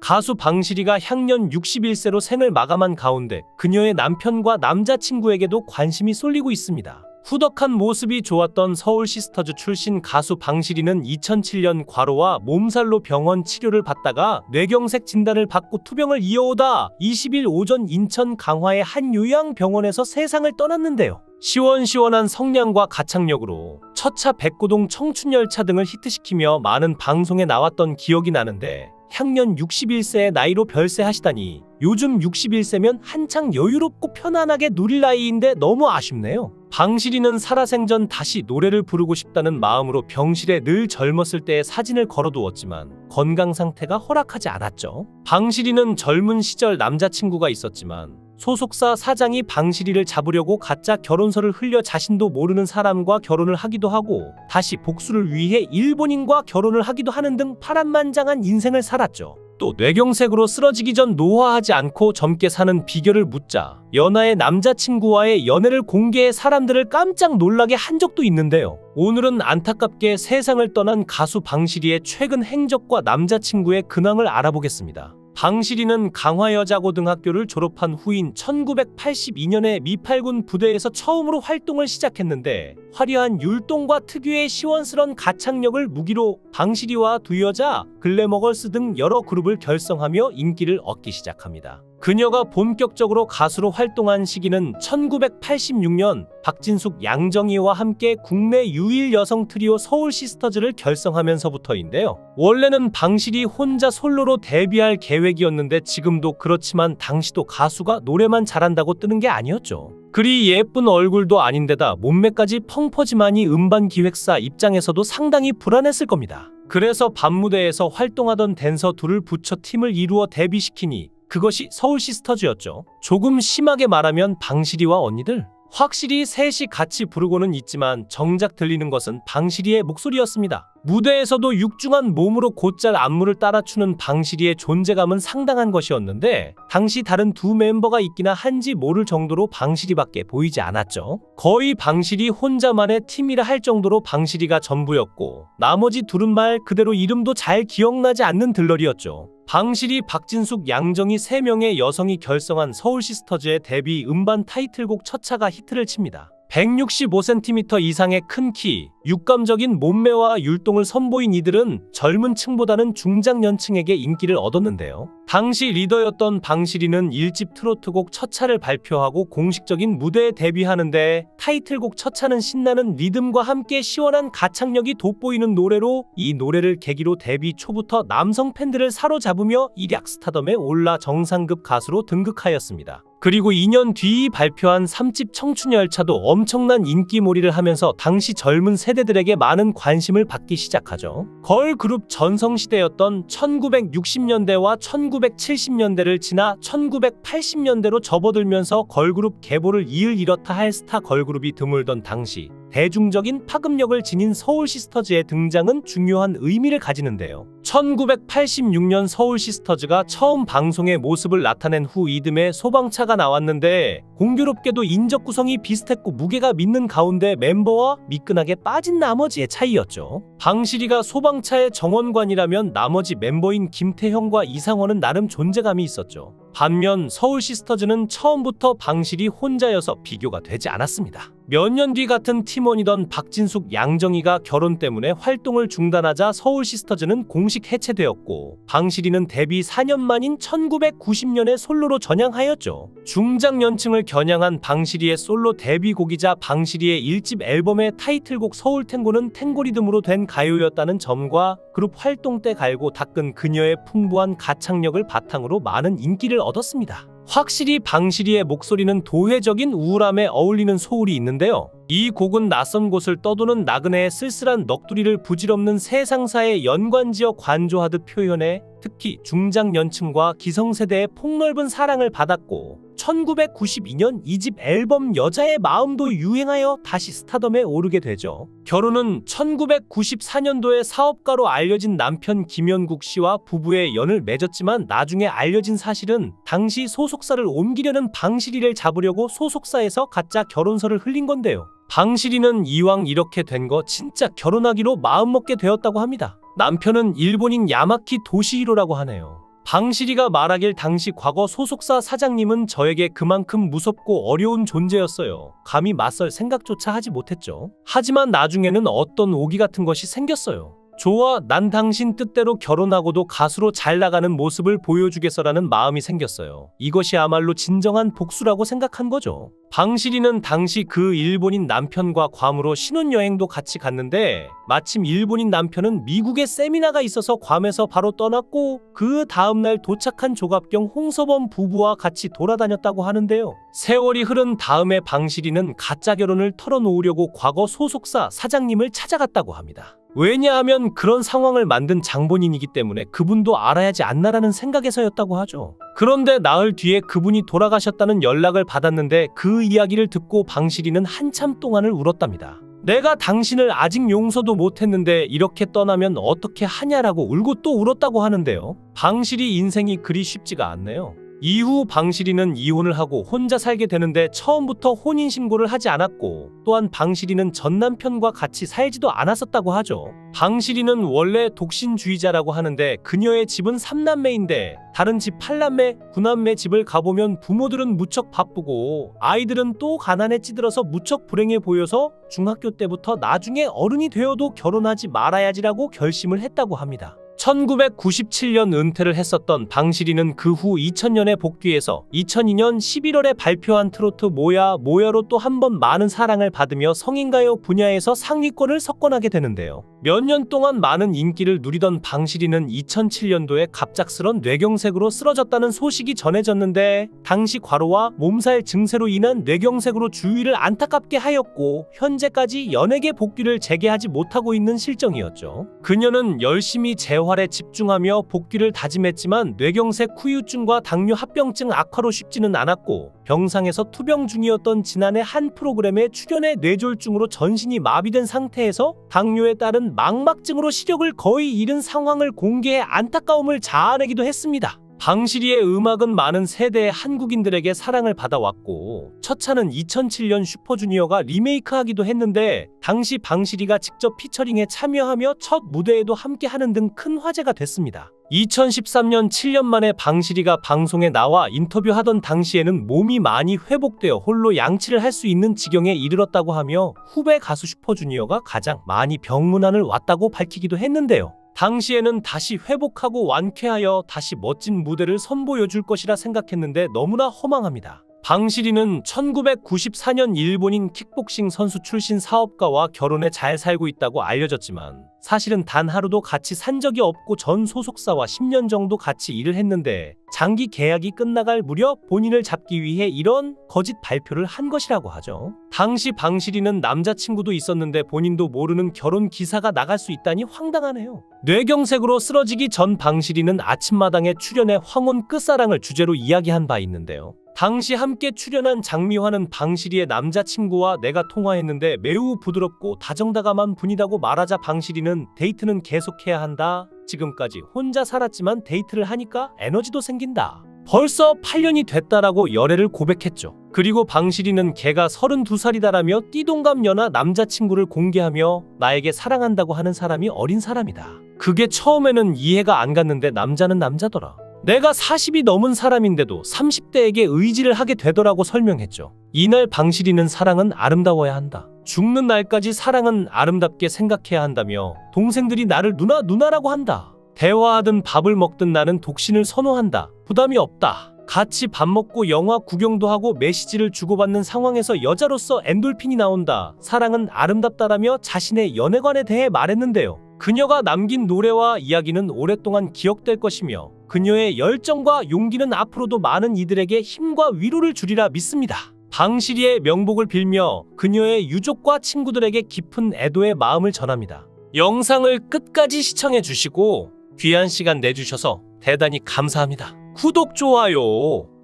가수 방시리가 향년 61세로 생을 마감한 가운데 그녀의 남편과 남자친구에게도 관심이 쏠리고 있습니다. 후덕한 모습이 좋았던 서울 시스터즈 출신 가수 방시리는 2007년 과로와 몸살로 병원 치료를 받다가 뇌경색 진단을 받고 투병을 이어오다 20일 오전 인천 강화의 한 요양병원에서 세상을 떠났는데요. 시원시원한 성량과 가창력으로 첫차 백고동 청춘열차 등을 히트시키며 많은 방송에 나왔던 기억이 나는데 향년 61세의 나이로 별세하시다니 요즘 61세면 한창 여유롭고 편안하게 누릴 나이인데 너무 아쉽네요. 방시리는 살아생전 다시 노래를 부르고 싶다는 마음으로 병실에 늘 젊었을 때의 사진을 걸어두었지만 건강 상태가 허락하지 않았죠. 방시리는 젊은 시절 남자친구가 있었지만 소속사 사장이 방시리를 잡으려고 가짜 결혼서를 흘려 자신도 모르는 사람과 결혼을 하기도 하고 다시 복수를 위해 일본인과 결혼을 하기도 하는 등 파란만장한 인생을 살았죠. 또 뇌경색으로 쓰러지기 전 노화하지 않고 젊게 사는 비결을 묻자 연하의 남자친구와의 연애를 공개해 사람들을 깜짝 놀라게 한 적도 있는데요. 오늘은 안타깝게 세상을 떠난 가수 방시리의 최근 행적과 남자친구의 근황을 알아보겠습니다. 방시리는 강화여자고등학교를 졸업한 후인 1982년에 미팔군 부대에서 처음으로 활동을 시작했는데 화려한 율동과 특유의 시원스런 가창력을 무기로 방시리와 두 여자, 글래머걸스 등 여러 그룹을 결성하며 인기를 얻기 시작합니다. 그녀가 본격적으로 가수로 활동한 시기는 1986년 박진숙, 양정희와 함께 국내 유일 여성 트리오 서울 시스터즈를 결성하면서부터인데요. 원래는 방시리 혼자 솔로로 데뷔할 계획이었는데 지금도 그렇지만 당시도 가수가 노래만 잘한다고 뜨는 게 아니었죠. 그리 예쁜 얼굴도 아닌데다 몸매까지 펑퍼짐하니 음반 기획사 입장에서도 상당히 불안했을 겁니다. 그래서 밤무대에서 활동하던 댄서 둘을 붙여 팀을 이루어 데뷔시키니 그것이 서울 시스터즈였죠. 조금 심하게 말하면 방시리와 언니들. 확실히 셋이 같이 부르고는 있지만 정작 들리는 것은 방시리의 목소리였습니다. 무대에서도 육중한 몸으로 곧잘 안무를 따라추는 방시리의 존재감은 상당한 것이었는데 당시 다른 두 멤버가 있기나 한지 모를 정도로 방시리밖에 보이지 않았죠. 거의 방시리 혼자만의 팀이라 할 정도로 방시리가 전부였고 나머지 둘은 말 그대로 이름도 잘 기억나지 않는 들러리였죠. 방시리, 박진숙, 양정희 3명의 여성이 결성한 서울 시스터즈의 데뷔 음반 타이틀곡 첫차가 히트를 칩니다. 165cm 이상의 큰 키, 육감적인 몸매와 율동을 선보인 이들은 젊은 층보다는 중장년층에게 인기를 얻었는데요. 당시 리더였던 방시리는 1집 트로트곡 첫차를 발표하고 공식적인 무대에 데뷔하는데 타이틀곡 첫차는 신나는 리듬과 함께 시원한 가창력이 돋보이는 노래로 이 노래를 계기로 데뷔 초부터 남성 팬들을 사로잡으며 일약 스타덤에 올라 정상급 가수로 등극하였습니다. 그리고 2년 뒤 발표한 3집 청춘열차도 엄청난 인기몰이를 하면서 당시 젊은 세대들에게 많은 관심을 받기 시작하죠. 걸그룹 전성시대였던 1960년대와 1970년대를 지나 1980년대로 접어들면서 걸그룹 계보를 이을이렇다 할 스타 걸그룹이 드물던 당시 대중적인 파급력을 지닌 서울 시스터즈의 등장은 중요한 의미를 가지는데요. 1986년 서울 시스터즈가 처음 방송에 모습을 나타낸 후 이듬해 소방차가 나왔는데 공교롭게도 인적 구성이 비슷했고 무게가 믿는 가운데 멤버와 미끈하게 빠진 나머지의 차이였죠. 방시리가 소방차의 정원관이라면 나머지 멤버인 김태형과 이상원은 나름 존재감이 있었죠. 반면 서울 시스터즈는 처음부터 방시리 혼자여서 비교가 되지 않았습니다. 몇 년 뒤 같은 팀원이던 박진숙, 양정희가 결혼 때문에 활동을 중단하자 서울 시스터즈는 공식 해체되었고 방시리는 데뷔 4년 만인 1990년에 솔로로 전향하였죠. 중장년층을 겨냥한 방시리의 솔로 데뷔곡이자 방시리의 1집 앨범의 타이틀곡 서울탱고는 탱고 리듬으로 된 가요였다는 점과 그룹 활동 때 갈고 닦은 그녀의 풍부한 가창력을 바탕으로 많은 인기를 얻었습니다. 확실히 방시리의 목소리는 도회적인 우울함에 어울리는 소울이 있는데요. 이 곡은 낯선 곳을 떠도는 나그네의 쓸쓸한 넋두리를 부질없는 세상사에 연관지어 관조하듯 표현해 특히 중장년층과 기성세대의 폭넓은 사랑을 받았고 1992년 2집 앨범 여자의 마음도 유행하여 다시 스타덤에 오르게 되죠. 결혼은 1994년도에 사업가로 알려진 남편 김연국 씨와 부부의 연을 맺었지만 나중에 알려진 사실은 당시 소속사를 옮기려는 방시리를 잡으려고 소속사에서 가짜 결혼서를 흘린 건데요. 방시리는 이왕 이렇게 된 거 진짜 결혼하기로 마음먹게 되었다고 합니다. 남편은 일본인 야마키 도시히로라고 하네요. 방실이가 말하길 당시 과거 소속사 사장님은 저에게 그만큼 무섭고 어려운 존재였어요. 감히 맞설 생각조차 하지 못했죠. 하지만 나중에는 어떤 오기 같은 것이 생겼어요. 좋아, 난 당신 뜻대로 결혼하고도 가수로 잘 나가는 모습을 보여주겠어라는 마음이 생겼어요. 이것이야말로 진정한 복수라고 생각한 거죠. 방실이는 당시 그 일본인 남편과 괌으로 신혼여행도 같이 갔는데 마침 일본인 남편은 미국에 세미나가 있어서 괌에서 바로 떠났고 그 다음날 도착한 조갑경 홍서범 부부와 같이 돌아다녔다고 하는데요. 세월이 흐른 다음에 방실이는 가짜 결혼을 털어놓으려고 과거 소속사 사장님을 찾아갔다고 합니다. 왜냐하면 그런 상황을 만든 장본인이기 때문에 그분도 알아야지 않나라는 생각에서였다고 하죠. 그런데 나흘 뒤에 그분이 돌아가셨다는 연락을 받았는데 그 이야기를 듣고 방실이는 한참 동안을 울었답니다. 내가 당신을 아직 용서도 못했는데 이렇게 떠나면 어떻게 하냐라고 울고 또 울었다고 하는데요. 방실이 인생이 그리 쉽지가 않네요. 이후 방실이는 이혼을 하고 혼자 살게 되는데 처음부터 혼인신고를 하지 않았고 또한 방실이는 전 남편과 같이 살지도 않았었다고 하죠. 방실이는 원래 독신주의자라고 하는데 그녀의 집은 3남매인데 다른 집 8남매, 9남매 집을 가보면 부모들은 무척 바쁘고 아이들은 또 가난에 찌들어서 무척 불행해 보여서 중학교 때부터 나중에 어른이 되어도 결혼하지 말아야지라고 결심을 했다고 합니다. 1997년 은퇴를 했었던 방실이는 그 후 2000년에 복귀해서 2002년 11월에 발표한 트로트 뭐야 뭐야로 또 한 번 많은 사랑을 받으며 성인가요 분야에서 상위권을 석권하게 되는데요. 몇 년 동안 많은 인기를 누리던 방실이는 2007년도에 갑작스런 뇌경색으로 쓰러졌다는 소식이 전해졌는데 당시 과로와 몸살 증세로 인한 뇌경색으로 주위를 안타깝게 하였고 현재까지 연예계 복귀를 재개하지 못하고 있는 실정이었죠. 그녀는 열심히 재활에 집중하며 복귀를 다짐했지만 뇌경색 후유증과 당뇨 합병증 악화로 쉽지는 않았고 병상에서 투병 중이었던 지난해 한 프로그램에 출연해 뇌졸중으로 전신이 마비된 상태에서 당뇨에 따른 망막증으로 시력을 거의 잃은 상황을 공개해 안타까움을 자아내기도 했습니다. 방실이의 음악은 많은 세대의 한국인들에게 사랑을 받아왔고 첫 차는 2007년 슈퍼주니어가 리메이크하기도 했는데 당시 방실이가 직접 피처링에 참여하며 첫 무대에도 함께하는 등 큰 화제가 됐습니다. 2013년 7년 만에 방실이가 방송에 나와 인터뷰하던 당시에는 몸이 많이 회복되어 홀로 양치를 할 수 있는 지경에 이르렀다고 하며 후배 가수 슈퍼주니어가 가장 많이 병문안을 왔다고 밝히기도 했는데요. 당시에는 다시 회복하고 완쾌하여 다시 멋진 무대를 선보여줄 것이라 생각했는데 너무나 허망합니다. 방실이는 1994년 일본인 킥복싱 선수 출신 사업가와 결혼해 잘 살고 있다고 알려졌지만 사실은 단 하루도 같이 산 적이 없고 전 소속사와 10년 정도 같이 일을 했는데 장기 계약이 끝나갈 무렵 본인을 잡기 위해 이런 거짓 발표를 한 것이라고 하죠. 당시 방실이는 남자친구도 있었는데 본인도 모르는 결혼 기사가 나갈 수 있다니 황당하네요. 뇌경색으로 쓰러지기 전 방실이는 아침마당에 출연해 황혼 끝사랑을 주제로 이야기한 바 있는데요. 당시 함께 출연한 장미화는 방실이의 남자친구와 내가 통화했는데 매우 부드럽고 다정다감한 분이라고 말하자 방실이는 데이트는 계속해야 한다. 지금까지 혼자 살았지만 데이트를 하니까 에너지도 생긴다. 벌써 8년이 됐다라고 열애를 고백했죠. 그리고 방실이는 걔가 32살이다라며 띠동갑 연하 남자친구를 공개하며 나에게 사랑한다고 하는 사람이 어린 사람이다. 그게 처음에는 이해가 안 갔는데 남자는 남자더라. 내가 40이 넘은 사람인데도 30대에게 의지를 하게 되더라고 설명했죠. 이날 방실이는 사랑은 아름다워야 한다. 죽는 날까지 사랑은 아름답게 생각해야 한다며 동생들이 나를 누나라고 한다. 대화하든 밥을 먹든 나는 독신을 선호한다. 부담이 없다. 같이 밥 먹고 영화 구경도 하고 메시지를 주고받는 상황에서 여자로서 엔돌핀이 나온다. 사랑은 아름답다라며 자신의 연애관에 대해 말했는데요. 그녀가 남긴 노래와 이야기는 오랫동안 기억될 것이며 그녀의 열정과 용기는 앞으로도 많은 이들에게 힘과 위로를 주리라 믿습니다. 방실이의 명복을 빌며 그녀의 유족과 친구들에게 깊은 애도의 마음을 전합니다. 영상을 끝까지 시청해 주시고 귀한 시간 내주셔서 대단히 감사합니다. 구독, 좋아요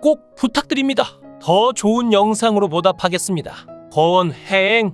꼭 부탁드립니다. 더 좋은 영상으로 보답하겠습니다. 권행